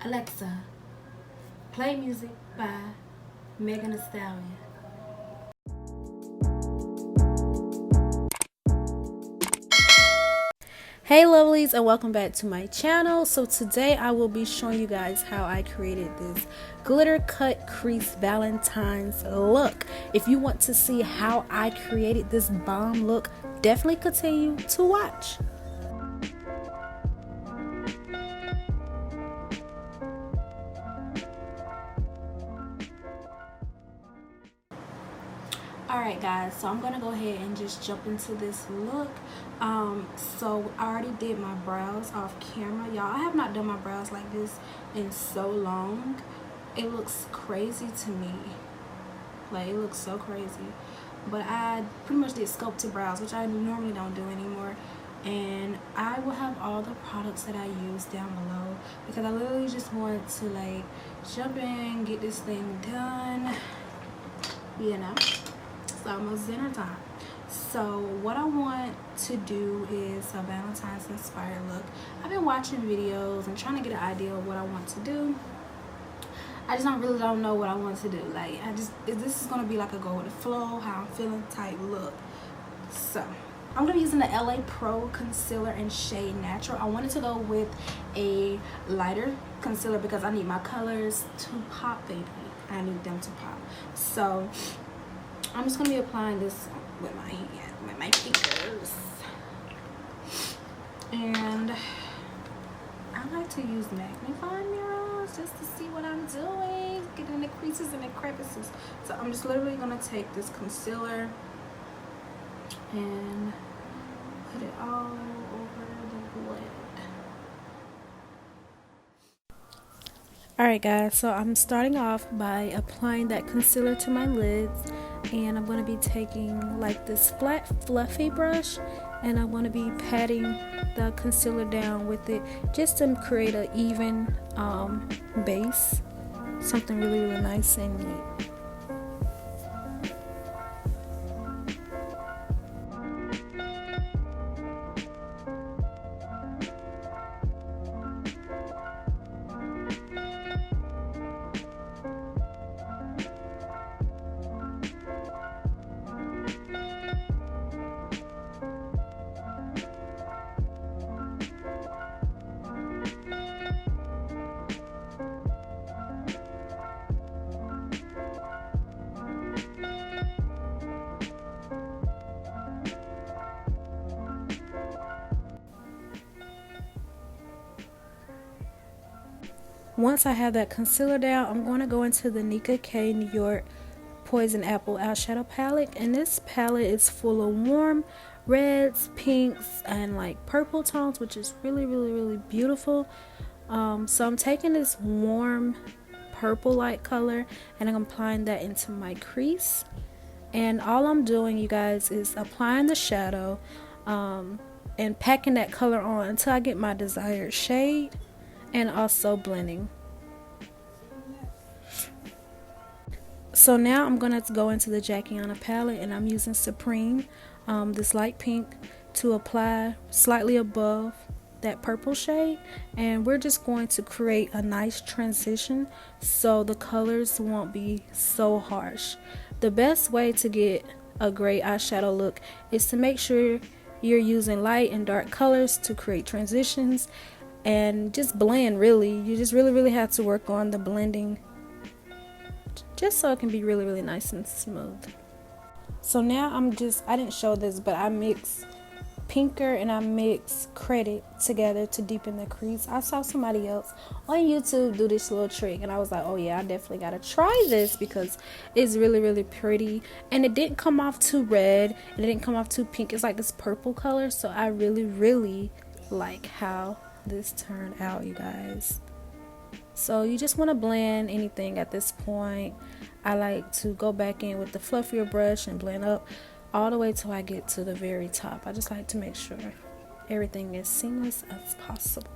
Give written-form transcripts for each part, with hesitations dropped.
Alexa, play music by Megan Thee Stallion. Hey lovelies, and welcome back to my channel. So today I will be showing you guys how I created this glitter cut crease Valentine's look. If you want to see how I created this bomb look, definitely continue to watch. Alright guys, so I'm gonna go ahead and just jump into this look. So I already did my brows off camera, y'all. I have not done my brows like this in so long. It looks crazy to me, like it looks so crazy. But I pretty much did sculpted brows, which I normally don't do anymore. And I will have all the products that I use down below because I literally just want to like jump in, get this thing done, you know. It's almost dinner time. So what I want to do is a Valentine's inspired look. I've been watching videos and trying to get an idea of what I want to do. I just don't know what I want to do. Like this is gonna be like a go with the flow, how I'm feeling type look. So I'm gonna be using the LA Pro concealer in shade Natural. I wanted to go with a lighter concealer because I need my colors to pop, baby. I need them to pop. So I'm just gonna be applying this with my hand, with my fingers. And I like to use magnifying mirrors just to see what I'm doing, getting the creases and the crevices. So I'm just literally gonna take this concealer and put it all over the lid. Alright guys, so I'm starting off by applying that concealer to my lids, and I'm going to be taking like this flat fluffy brush, and I'm going to be patting the concealer down with it just to create an even base, something really nice and neat. Once I have that concealer down, I'm going to go into the Nika K New York Poison Apple eyeshadow palette, and this palette is full of warm reds, pinks, and like purple tones, which is really beautiful. So I'm taking this warm purple light color and I'm applying that into my crease, and all I'm doing, you guys, is applying the shadow and packing that color on until I get my desired shade, and also blending. So now I'm gonna go into the Jackiana palette, and I'm using Supreme, this light pink, to apply slightly above that purple shade, and we're just going to create a nice transition so the colors won't be so harsh. The best way to get a great eyeshadow look is to make sure you're using light and dark colors to create transitions and just blend. Really, you just really have to work on the blending just so it can be really nice and smooth. So now I didn't show this, but I mix pinker and I mix credit together to deepen the crease. I saw somebody else on YouTube do this little trick, and I was like, oh yeah, I definitely gotta try this because it's really pretty, and it didn't come off too red and it didn't come off too pink. It's like this purple color, so I really like how this turned out, you guys. So you just want to blend anything at this point. I like to go back in with the fluffier brush and blend up all the way till I get to the very top. I just like to make sure everything is seamless as possible.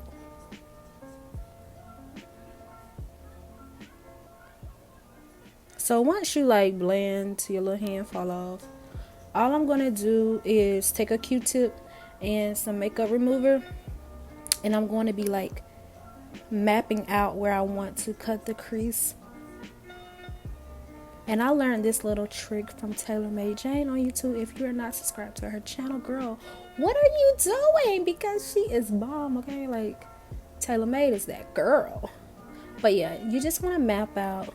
So once you like blend till your little hand fall off, all I'm gonna do is take a Q-tip and some makeup remover, and I'm going to be like mapping out where I want to cut the crease. And I learned this little trick from TaylorMade Jane on YouTube. If you're not subscribed to her channel, girl, what are you doing? Because she is bomb, okay? Like, TaylorMade is that girl. But yeah, you just want to map out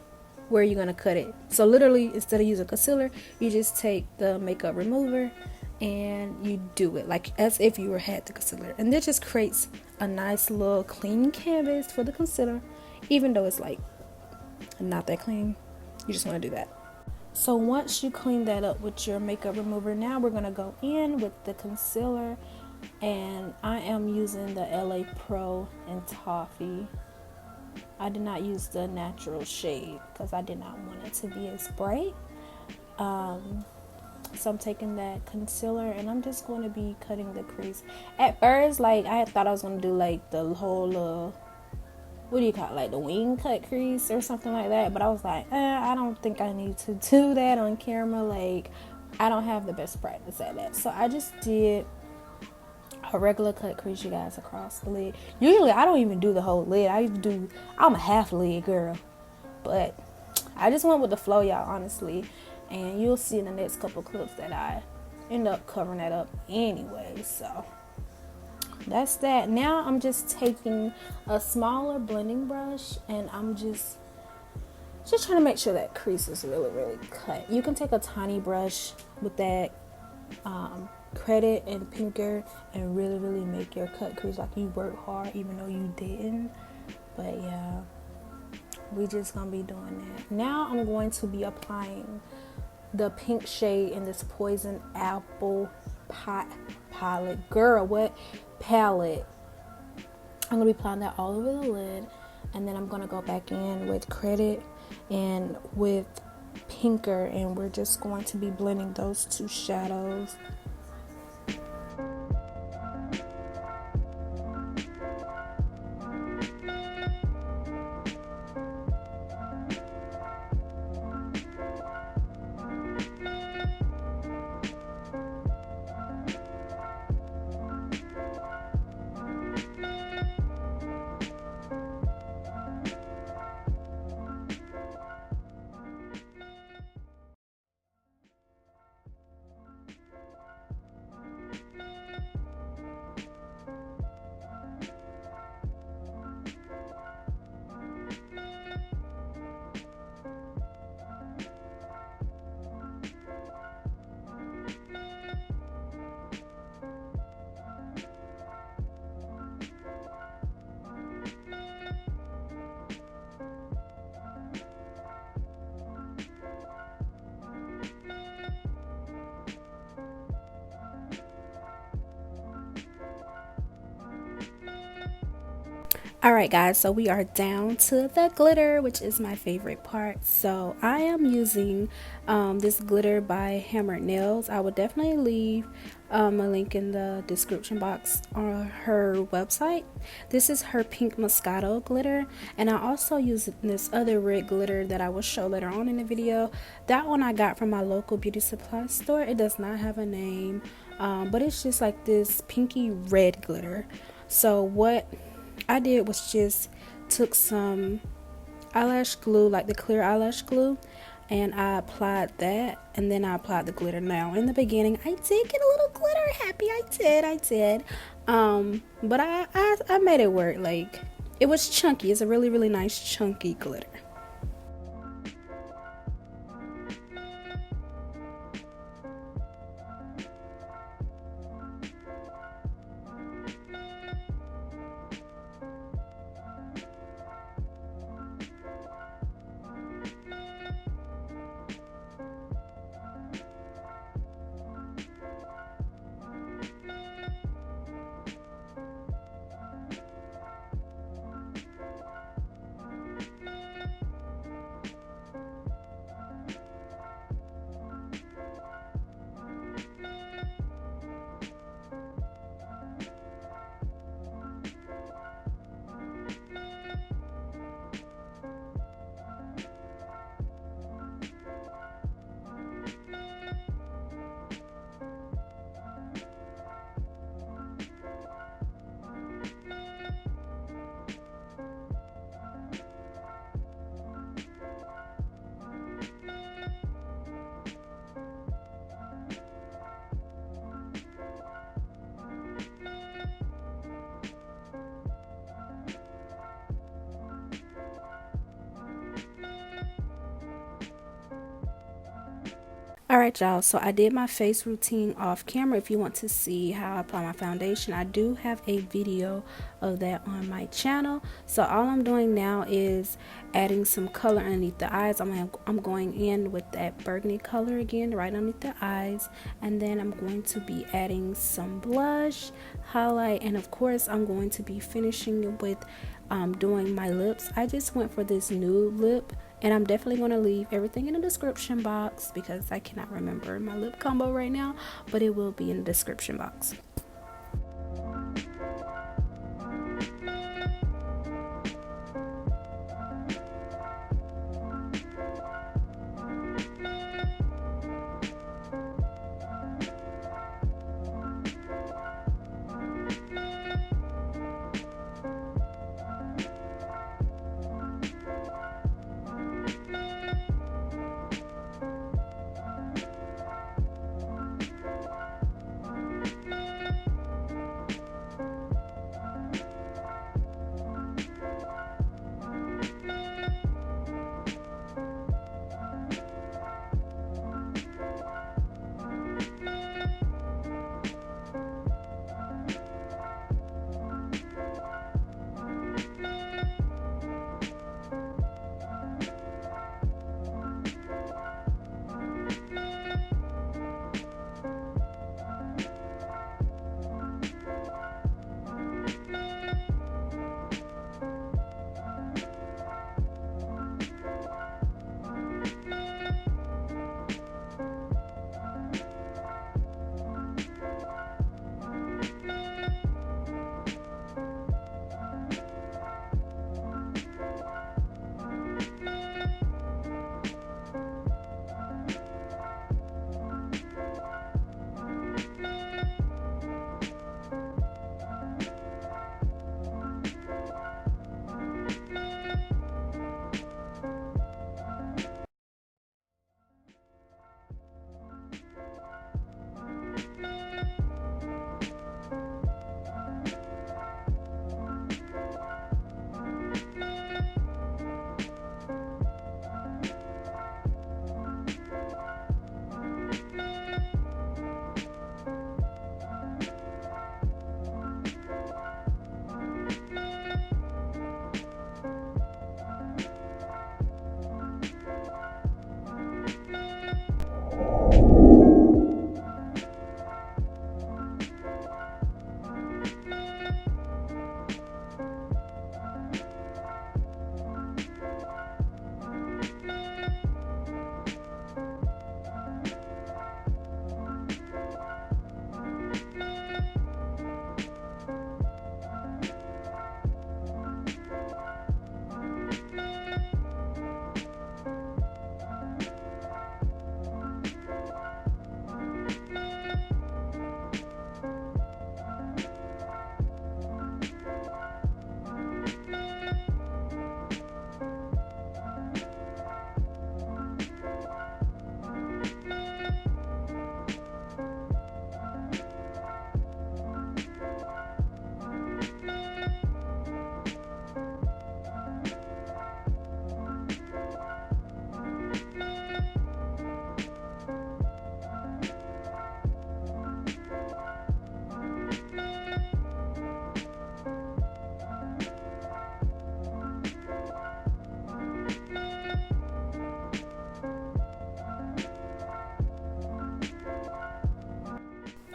where you're going to cut it. So literally, instead of using concealer, you just take the makeup remover and you do it like as if you had the concealer. And this just creates a nice little clean canvas for the concealer, even though it's like not that clean. You just want to do that. So once you clean that up with your makeup remover, now we're going to go in with the concealer. And I am using the LA Pro and Toffee. I did not use the natural shade because I did not want it to be as bright. So I'm taking that concealer and I'm just going to be cutting the crease. At first, like, I had thought I was going to do like the whole what do you call it, like the wing cut crease or something like that, but I was like, I don't think I need to do that on camera. Like, I don't have the best practice at that. So I just did a regular cut crease, you guys, across the lid. Usually I don't even do the whole lid. I'm a half lid girl, but I just went with the flow, y'all, honestly. And you'll see in the next couple clips that I end up covering that up anyway. So that's that. Now I'm just taking a smaller blending brush and I'm just trying to make sure that crease is really cut. You can take a tiny brush with that credit and pinker and really make your cut crease like you work hard even though you didn't. But yeah, we just gonna be doing that. Now I'm going to be applying the pink shade in this Poison Apple palette. Girl, what palette? I'm gonna be applying that all over the lid, and then I'm gonna go back in with credit and with pinker, and we're just going to be blending those two shadows. Alright guys, so we are down to the glitter, which is my favorite part. So I am using this glitter by Hammered Nails. I will definitely leave a link in the description box on her website. This is her pink Moscato glitter, and I also use this other red glitter that I will show later on in the video. That one I got from my local beauty supply store. It does not have a name, but it's just like this pinky red glitter. So what I did was just took some eyelash glue, like the clear eyelash glue, and I applied that, and then I applied the glitter. Now in the beginning I did get a little glitter happy. I did but I made it work. Like, it was chunky. It's a really nice chunky glitter. Alright y'all, so I did my face routine off camera. If you want to see how I apply my foundation, I do have a video of that on my channel. So all I'm doing now is adding some color underneath the eyes. I'm going in with that burgundy color again right underneath the eyes, and then I'm going to be adding some blush, highlight, and of course I'm going to be finishing with doing my lips. I just went for this nude lip, and I'm definitely going to leave everything in the description box because I cannot remember my lip combo right now, but it will be in the description box.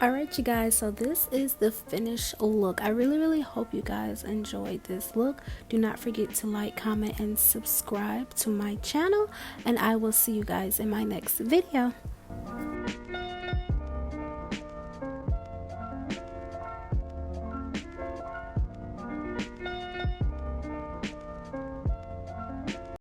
Alright you guys, so this is the finished look. I really hope you guys enjoyed this look. Do not forget to like, comment, and subscribe to my channel, and I will see you guys in my next video.